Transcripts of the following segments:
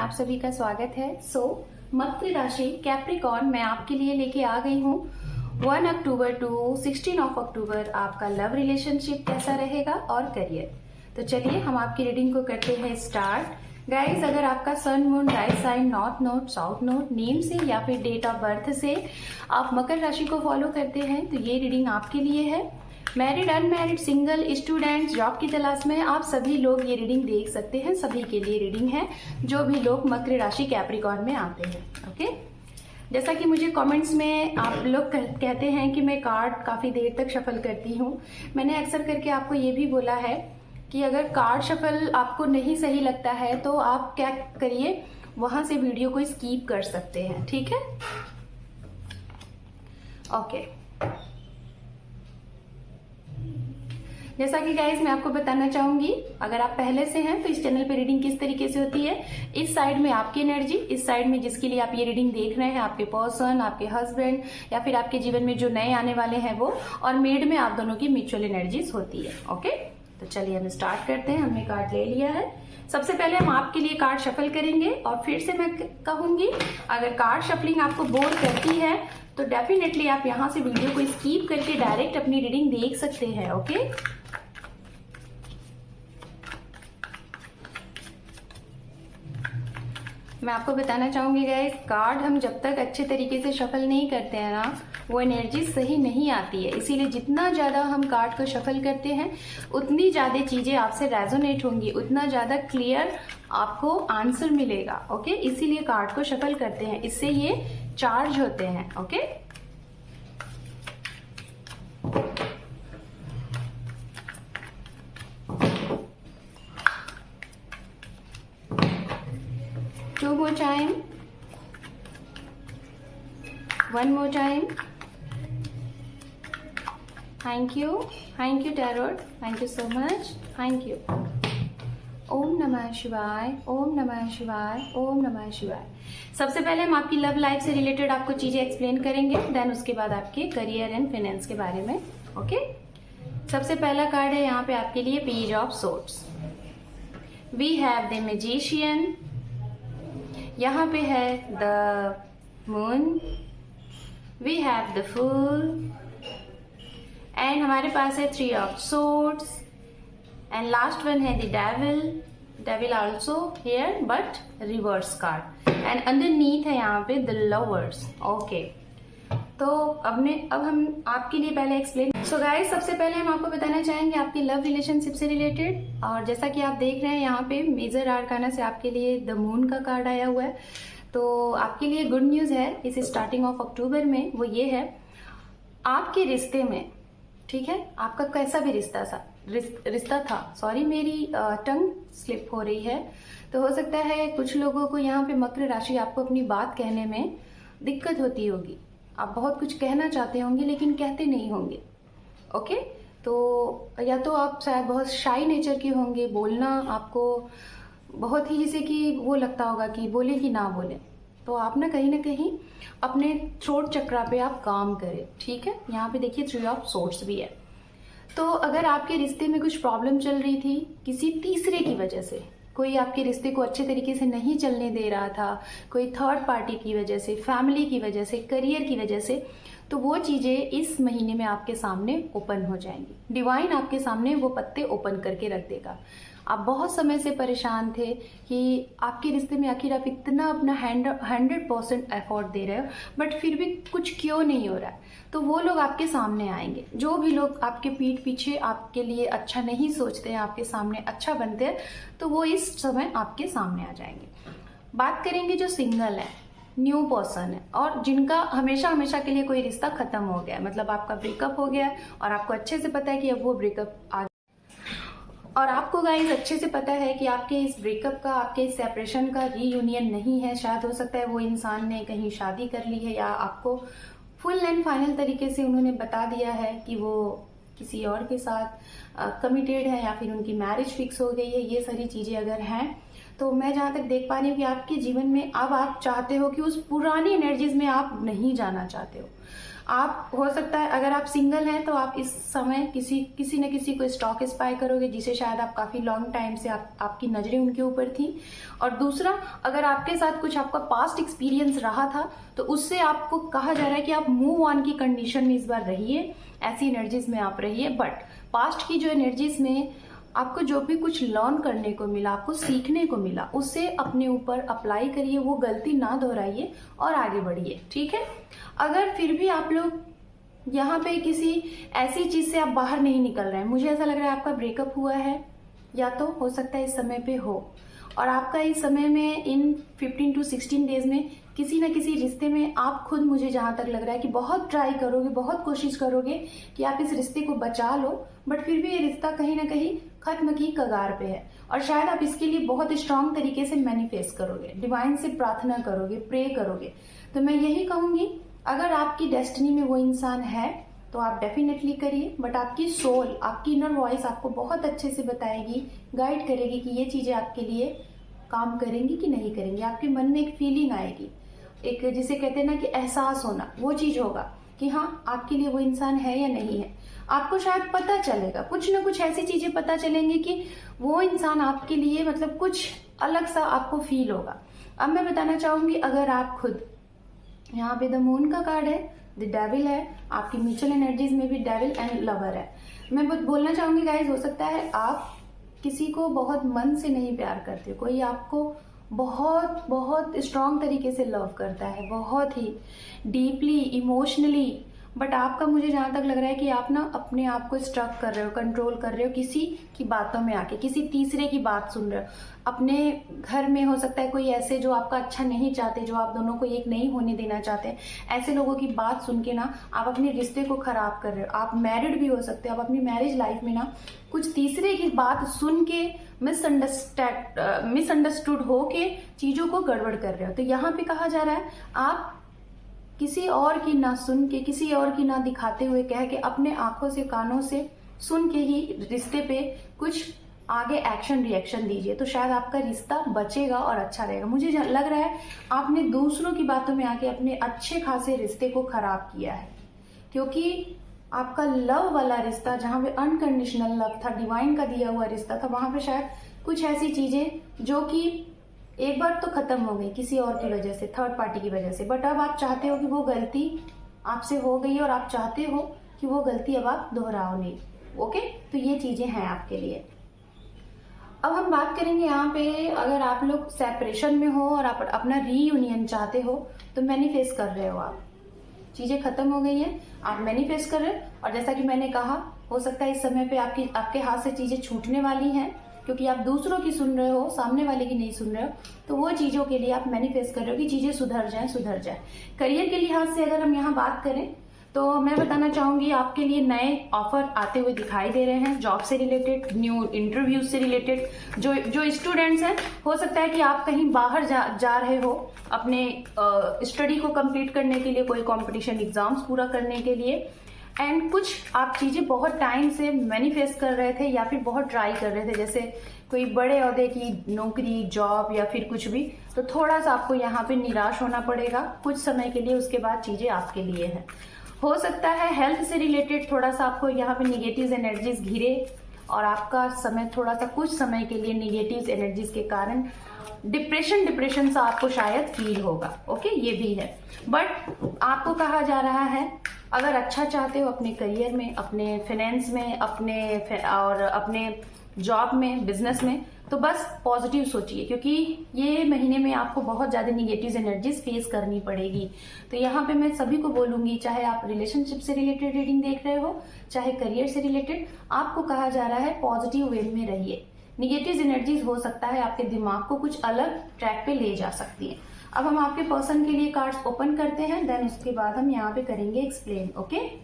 आप सभी का स्वागत है। मकर राशि कैप्रिकॉर्न मैं आपके लिए लेके आ गई हूँ 1 अक्टूबर टू 16 ऑफ अक्टूबर आपका लव रिलेशनशिप कैसा रहेगा और करियर। तो चलिए हम आपकी रीडिंग को करते हैं स्टार्ट। गाइस, अगर आपका sun moon right sign north node south node name से या फिर डेट ऑफ बर्थ से आप मकर राशि को फॉलो करते हैं तो ये रीडिंग आपके लिए है। Married, unmarried, single, student, job की तलाश में आप सभी लोग ये रीडिंग देख सकते हैं। सभी के लिए रीडिंग है जो भी लोग मकर राशि कैप्रिकॉर्न में आते हैं। ओके, जैसा कि मुझे कमेंट्स में आप लोग कहते हैं कि मैं कार्ड काफी देर तक शफल करती हूँ। मैंने अक्सर करके आपको ये भी बोला है कि अगर कार्ड शफल आपको नहीं सही लगता है तो आप क्या करिए, वहां से वीडियो को स्कीप कर सकते हैं। ठीक है, ओके। जैसा कि गाइस मैं आपको बताना चाहूंगी, अगर आप पहले से हैं तो इस चैनल पे रीडिंग किस तरीके से होती है। इस साइड में आपकी एनर्जी, इस साइड में जिसके लिए आप ये रीडिंग देख रहे हैं आपके पर्सन, आपके हस्बैंड या फिर आपके जीवन में जो नए आने वाले हैं वो, और मिड में आप दोनों की म्यूचुअल एनर्जीज होती है। ओके, तो चलिए हम स्टार्ट करते हैं। हमने कार्ड ले लिया है। सबसे पहले हम आपके लिए कार्ड शफल करेंगे और फिर से मैं कहूंगी अगर कार्ड शफलिंग आपको बोर करती है तो डेफिनेटली आप यहाँ से वीडियो को स्कीप करके डायरेक्ट अपनी रीडिंग देख सकते हैं। ओके, मैं आपको बताना चाहूंगी गाइस, कार्ड हम जब तक अच्छे तरीके से शफल नहीं करते हैं ना, वो एनर्जी सही नहीं आती है। इसीलिए जितना ज्यादा हम कार्ड को शफल करते हैं उतनी ज्यादा चीजें आपसे रेजोनेट होंगी, उतना ज्यादा क्लियर आपको आंसर मिलेगा। ओके, इसीलिए कार्ड को शफल करते हैं, इससे ये चार्ज होते हैं। Okay, two more time, one more time. Thank you tarot, thank you so much, thank you. ओम नमः शिवाय, ओम नमः शिवाय, ओम नमः शिवाय। सबसे पहले हम आपकी लव लाइफ से रिलेटेड आपको चीजें एक्सप्लेन करेंगे, देन उसके बाद आपके करियर एंड फाइनेंस के बारे में। ओके, सबसे पहला कार्ड है यहाँ पे आपके लिए page of swords. We have the magician, यहाँ पे है the moon, we have the fool and हमारे पास है 3 of swords and last one है the devil also here but reverse card and underneath है यहाँ पे द लवर्स। ओके, तो अब हम आपके लिए पहले एक्सप्लेन। सो गाइस, सबसे पहले हम आपको बताना चाहेंगे आपकी लव रिलेशनशिप से रिलेटेड, और जैसा कि आप देख रहे हैं यहाँ पे मेजर आर्काना से आपके लिए द मून का कार्ड आया हुआ है। तो आपके लिए गुड न्यूज है इस स्टार्टिंग ऑफ अक्टूबर में, वो ये है आपके रिश्ते में, ठीक है, आपका कैसा भी रिश्ता था, सॉरी मेरी टंग स्लिप हो रही है, तो हो सकता है कुछ लोगों को यहाँ पे मकर राशि आपको अपनी बात कहने में दिक्कत होती होगी। आप बहुत कुछ कहना चाहते होंगे लेकिन कहते नहीं होंगे। ओके, तो या तो आप शायद बहुत शाई नेचर के होंगे, बोलना आपको बहुत ही जैसे कि वो लगता होगा कि बोले कि ना बोले, तो आप ना कहीं अपने थ्रोट चक्रा पे आप काम करें। ठीक है, यहाँ पे देखिए 3 ऑफ सोर्ड्स भी है। तो अगर आपके रिश्ते में कुछ प्रॉब्लम चल रही थी किसी तीसरे की वजह से, कोई आपके रिश्ते को अच्छे तरीके से नहीं चलने दे रहा था, कोई थर्ड पार्टी की वजह से, फैमिली की वजह से, करियर की वजह से, तो वो चीजें इस महीने में आपके सामने ओपन हो जाएंगी। डिवाइन आपके सामने वो पत्ते ओपन करके रख देगा। आप बहुत समय से परेशान थे कि आपके रिश्ते में आखिर आप इतना अपना 100% एफर्ट दे रहे हो बट फिर भी कुछ क्यों नहीं हो रहा है, तो वो लोग आपके सामने आएंगे। जो भी लोग आपके पीठ पीछे आपके लिए अच्छा नहीं सोचते हैं, आपके सामने अच्छा बनते हैं, तो वो इस समय आपके सामने आ जाएंगे। बात करेंगे जो सिंगल है, न्यू पर्सन है, और जिनका हमेशा के लिए कोई रिश्ता खत्म हो गया, मतलब आपका ब्रेकअप हो गया और आपको अच्छे से पता है कि अब वो ब्रेकअप आ, और आपको गाइस अच्छे से पता है कि आपके इस ब्रेकअप का, आपके इस सेपरेशन का रीयूनियन नहीं है। शायद हो सकता है वो इंसान ने कहीं शादी कर ली है या आपको फुल एंड फाइनल तरीके से उन्होंने बता दिया है कि वो किसी और के साथ कमिटेड है या फिर उनकी मैरिज फिक्स हो गई है। ये सारी चीजें अगर हैं तो मैं जहां तक देख पा रही हूँ कि आपके जीवन में अब आप चाहते हो कि उस पुरानी एनर्जीज में आप नहीं जाना चाहते हो। आप हो सकता है अगर आप सिंगल हैं तो आप इस समय किसी न किसी को स्टॉक स्पाई करोगे जिसे शायद आप काफी लॉन्ग टाइम से आपकी नजरें उनके ऊपर थी। और दूसरा, अगर आपके साथ कुछ आपका पास्ट एक्सपीरियंस रहा था तो उससे आपको कहा जा रहा है कि आप मूव ऑन की कंडीशन में इस बार रहिए, ऐसी एनर्जीज में आप रहिए। बट पास्ट की जो एनर्जीज में आपको जो भी कुछ लर्न करने को मिला, आपको सीखने को मिला, उसे अपने ऊपर अप्लाई करिए, वो गलती ना दोहराइए और आगे बढ़िए। ठीक है। अगर फिर भी आप लोग यहाँ पे किसी ऐसी चीज से आप बाहर नहीं निकल रहे हैं, मुझे ऐसा लग रहा है आपका ब्रेकअप हुआ है, या तो हो सकता है इस समय पे हो, और आपका इस समय में इन 15 to 16 डेज में किसी न किसी रिश्ते में आप खुद, मुझे जहां तक लग रहा है कि बहुत ट्राई करोगे, बहुत कोशिश करोगे कि आप इस रिश्ते को बचा लो, बट फिर भी ये रिश्ता कहीं ना कहीं खत्म की कगार पे है। और शायद आप इसके लिए बहुत स्ट्रांग तरीके से मैनिफेस्ट करोगे, डिवाइन से प्रार्थना करोगे, प्रे करोगे। तो मैं यही कहूंगी, अगर आपकी डेस्टिनी में वो इंसान है तो आप डेफिनेटली करिए, बट आपकी सोल, आपकी इनर वॉइस आपको बहुत अच्छे से बताएगी, गाइड करेगी कि ये चीजें आपके लिए काम करेंगी कि नहीं करेंगी। आपके मन में एक फीलिंग आएगी, एक जिसे कहते हैं ना कि एहसास होना, वो चीज होगा कि हाँ आपके लिए वो इंसान है या नहीं है। आपको शायद पता चलेगा, कुछ ना कुछ ऐसी चीजें पता चलेंगी कि वो इंसान आपके लिए मतलब कुछ अलग सा आपको फील होगा। अब मैं बताना चाहूंगी, अगर आप खुद, यहाँ पे द मून का कार्ड है, द डेविल है, आपकी म्यूचुअल एनर्जीज में भी डेविल एंड लवर है। मैं बोलना चाहूंगी गाइज, हो सकता है आप किसी को बहुत मन से नहीं प्यार करते हो, कोई आपको बहुत बहुत स्ट्रांग तरीके से लव करता है, बहुत ही डीपली इमोशनली, बट आपका, मुझे जहां तक लग रहा है कि आप ना अपने आप को स्ट्रक कर रहे हो, कंट्रोल कर रहे हो किसी की बातों में आके, किसी तीसरे की बात सुन रहे हो। अपने घर में हो सकता है कोई ऐसे जो आपका अच्छा नहीं चाहते, जो आप दोनों को एक नहीं होने देना चाहते, ऐसे लोगों की बात सुन के ना आप अपने रिश्ते को खराब कर रहे हो। आप मैरिड भी हो सकते हो, आप अपनी मैरिज लाइफ में ना कुछ तीसरे की बात सुन के मिसअंडरस्टूड हो के चीजों को गड़बड़ कर रहे हो। तो यहाँ पे कहा जा रहा है, आप किसी और की ना सुन के, किसी और की ना दिखाते हुए, कह के अपने आंखों से, कानों से सुन के ही रिश्ते पे कुछ आगे एक्शन रिएक्शन दीजिए, तो शायद आपका रिश्ता बचेगा और अच्छा रहेगा। मुझे लग रहा है आपने दूसरों की बातों में आके अपने अच्छे खासे रिश्ते को खराब किया है, क्योंकि आपका लव वाला रिश्ता, जहां पे अनकंडीशनल लव था, डिवाइन का दिया हुआ रिश्ता था, वहां पे शायद कुछ ऐसी चीजें जो कि एक बार तो खत्म हो गई किसी और की वजह से, थर्ड पार्टी की वजह से, बट अब आप चाहते हो कि वो गलती आपसे हो गई और आप चाहते हो कि वो गलती अब आप दोहराओ नहीं। ओके, तो ये चीजें हैं आपके लिए। अब हम बात करेंगे यहाँ पे, अगर आप लोग सेपरेशन में हो और आप अपना रीयूनियन चाहते हो तो मैनिफेस्ट कर रहे हो, आप चीजें खत्म हो गई हैं, आप मैनिफेस्ट कर रहे हो। और जैसा कि मैंने कहा, हो सकता है इस समय पे आपके हाथ से चीजें छूटने वाली हैं, क्योंकि आप दूसरों की सुन रहे हो, सामने वाले की नहीं सुन रहे हो, तो वो चीजों के लिए आप मैनिफेस्ट कर रहे हो कि चीजें सुधर जाए। करियर के लिहाज से अगर हम यहाँ बात करें तो मैं बताना चाहूंगी, आपके लिए नए ऑफर आते हुए दिखाई दे रहे हैं, जॉब से रिलेटेड, न्यू इंटरव्यूज से रिलेटेड। जो स्टूडेंट्स हैं, हो सकता है कि आप कहीं बाहर जा रहे हो अपने स्टडी को कंप्लीट करने के लिए, कोई कंपटीशन एग्जाम्स पूरा करने के लिए, एंड कुछ आप चीजें बहुत टाइम से मैनिफेस्ट कर रहे थे या फिर बहुत ट्राई कर रहे थे, जैसे कोई बड़े ओहदे की नौकरी, जॉब या फिर कुछ भी, तो थोड़ा सा आपको यहाँ पे निराश होना पड़ेगा कुछ समय के लिए, उसके बाद चीजें आपके लिए है। हो सकता है हेल्थ से रिलेटेड थोड़ा सा आपको यहाँ पे निगेटिव एनर्जीज घिरे और आपका समय थोड़ा सा, कुछ समय के लिए निगेटिव एनर्जीज के कारण डिप्रेशन सा आपको शायद फील होगा। ओके, ये भी है, बट आपको कहा जा रहा है, अगर अच्छा चाहते हो अपने करियर में, अपने फाइनेंस में, अपने जॉब में, बिजनेस में, तो बस पॉजिटिव सोचिए, क्योंकि ये महीने में आपको बहुत ज्यादा निगेटिव एनर्जीज फेस करनी पड़ेगी। तो यहाँ पे मैं सभी को बोलूंगी, चाहे आप रिलेशनशिप से रिलेटेड रीडिंग देख रहे हो, चाहे करियर से रिलेटेड, आपको कहा जा रहा है पॉजिटिव वे में रहिए। निगेटिव एनर्जीज हो सकता है आपके दिमाग को कुछ अलग ट्रैक पे ले जा सकती है। अब हम आपके पर्सन के लिए कार्ड्स ओपन करते हैं, देन उसके बाद हम यहाँ पे करेंगे एक्सप्लेन। ओके,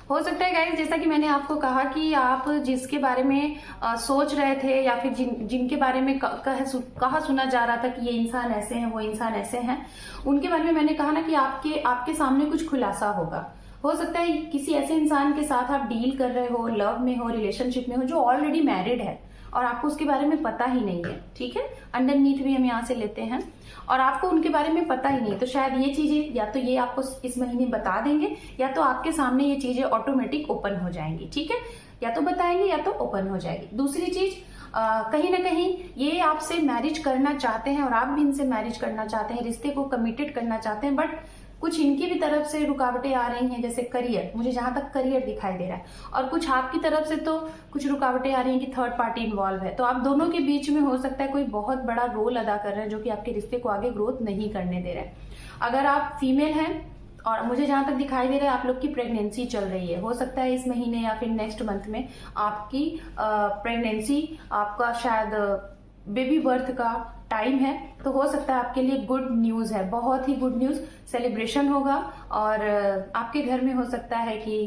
हो सकता है गाइस, जैसा कि मैंने आपको कहा कि आप जिसके बारे में सोच रहे थे या फिर जिनके बारे में कहा सुना जा रहा था कि ये इंसान ऐसे हैं, वो इंसान ऐसे हैं, उनके बारे में मैंने कहा ना कि आपके सामने कुछ खुलासा होगा। हो सकता है किसी ऐसे इंसान के साथ आप डील कर रहे हो, लव में हो, रिलेशनशिप में हो, जो ऑलरेडी मैरिड है और आपको उसके बारे में पता ही नहीं है, ठीक है। अंडरनीथ भी हम यहाँ से लेते हैं और आपको उनके बारे में पता ही नहीं, तो शायद ये चीजें या तो ये आपको इस महीने बता देंगे या तो आपके सामने ये चीजें ऑटोमेटिक ओपन हो जाएंगी, ठीक है। या तो बताएंगे या तो ओपन हो जाएगी। दूसरी चीज, कहीं ना कहीं ये आपसे मैरिज करना चाहते हैं और आप भी इनसे मैरिज करना चाहते हैं, रिश्ते को कमिटेड करना चाहते हैं, बट कुछ इनकी भी तरफ से रुकावटें आ रही हैं, जैसे करियर, मुझे जहां तक करियर दिखाई दे रहा है, और कुछ आपकी तरफ से तो कुछ रुकावटें आ रही हैं कि थर्ड पार्टी इन्वॉल्व है। तो आप दोनों के बीच में हो सकता है कोई बहुत बड़ा रोल अदा कर रहे हैं जो कि आपके रिश्ते को आगे ग्रोथ नहीं करने दे रहा है। अगर आप फीमेल हैं और मुझे जहां तक दिखाई दे रहा है आप लोग की प्रेगनेंसी चल रही है, हो सकता है इस महीने या फिर नेक्स्ट मंथ में आपकी प्रेगनेंसी, आपका शायद बेबी बर्थ का टाइम है, तो हो सकता है आपके लिए गुड न्यूज है, बहुत ही गुड न्यूज, सेलिब्रेशन होगा। और आपके घर में हो सकता है कि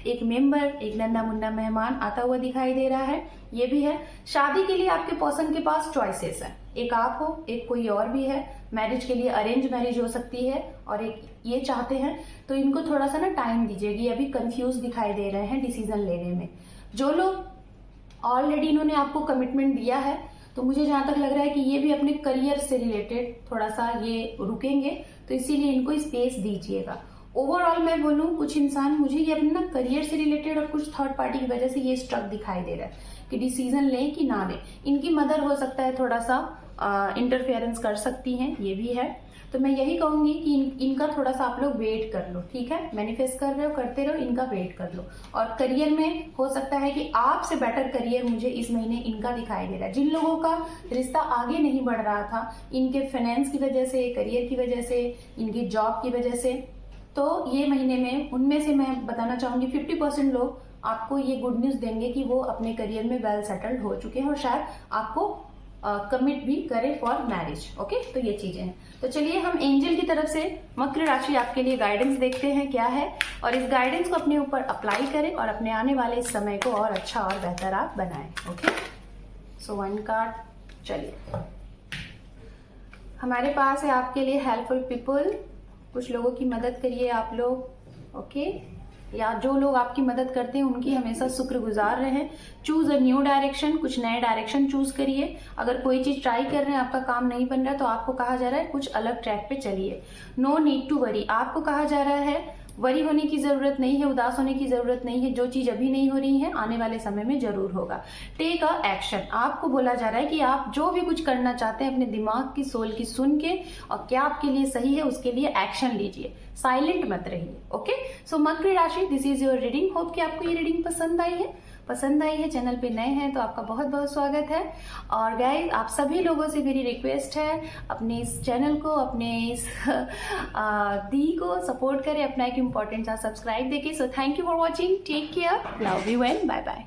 एक मेंबर, एक नन्ना मुन्ना मेहमान आता हुआ दिखाई दे रहा है, ये भी है। शादी के लिए आपके पर्सन के पास चॉइसेस है, एक आप हो, एक कोई और भी है। मैरिज के लिए अरेंज मैरिज हो सकती है और एक ये चाहते हैं, तो इनको थोड़ा सा ना टाइम दीजिएगी, अभी कंफ्यूज दिखाई दे रहे हैं डिसीजन लेने में। जो लोग ऑलरेडी इन्होंने आपको कमिटमेंट दिया है, तो मुझे जहां तक लग रहा है कि ये भी अपने करियर से रिलेटेड थोड़ा सा ये रुकेंगे, तो इसीलिए इनको स्पेस दीजिएगा। ओवरऑल मैं बोलूं, कुछ इंसान मुझे ये अपना करियर से रिलेटेड और कुछ थर्ड पार्टी की वजह से ये स्ट्रक दिखाई दे रहा है कि डिसीजन लें कि ना लें। इनकी मदर हो सकता है थोड़ा सा इंटरफेरेंस कर सकती हैं, ये भी है। तो मैं यही कहूंगी कि इनका थोड़ा सा आप लोग वेट कर लो, ठीक है। मैनिफेस्ट कर रहे हो, करते रहो, इनका वेट कर लो। और करियर में हो सकता है कि आपसे बेटर करियर मुझे इस महीने इनका दिखाई दे रहा है। जिन लोगों का रिश्ता आगे नहीं बढ़ रहा था, इनके फाइनेंस की वजह से, करियर की वजह से, इनकी जॉब की वजह से, तो ये महीने में उनमें से मैं बताना चाहूंगी 50% लोग आपको ये गुड न्यूज देंगे कि वो अपने करियर में वेल सेटल्ड हो चुके हैं और शायद आपको कमिट भी करे फॉर मैरिज। ओके, तो ये चीजें हैं। तो चलिए हम एंजल की तरफ से मकर राशि आपके लिए गाइडेंस देखते हैं क्या है, और इस गाइडेंस को अपने ऊपर अप्लाई करें और अपने आने वाले इस समय को और अच्छा और बेहतर आप बनाएं। ओके, सो 1 कार्ड। चलिए, हमारे पास है आपके लिए हेल्पफुल पीपल, कुछ लोगों की मदद करिए आप लोग। ओके, या जो लोग आपकी मदद करते हैं उनकी हमेशा शुक्रगुजार रहें। चूज अ न्यू डायरेक्शन, कुछ नए डायरेक्शन चूज करिए। अगर कोई चीज ट्राई कर रहे हैं, आपका काम नहीं बन रहा है, तो आपको कहा जा रहा है कुछ अलग ट्रैक पे चलिए। नो नीड टू वरी, आपको कहा जा रहा है वरी होने की जरूरत नहीं है, उदास होने की जरूरत नहीं है। जो चीज अभी नहीं हो रही है आने वाले समय में जरूर होगा। टेक अ एक्शन, आपको बोला जा रहा है कि आप जो भी कुछ करना चाहते हैं अपने दिमाग की, सोल की सुन के, और क्या आपके लिए सही है उसके लिए एक्शन लीजिए, साइलेंट मत रहिए। ओके, सो मकर राशि, this is your reading. Hope कि आपको ये रीडिंग पसंद आई है। चैनल पे नए हैं तो आपका बहुत बहुत स्वागत है। और गाइस, आप सभी लोगों से मेरी रिक्वेस्ट है, अपने इस चैनल को, अपने इस दी को सपोर्ट करें, अपना एक इम्पोर्टेंट सा सब्सक्राइब देके। So thank you for watching, take care, love you and bye bye.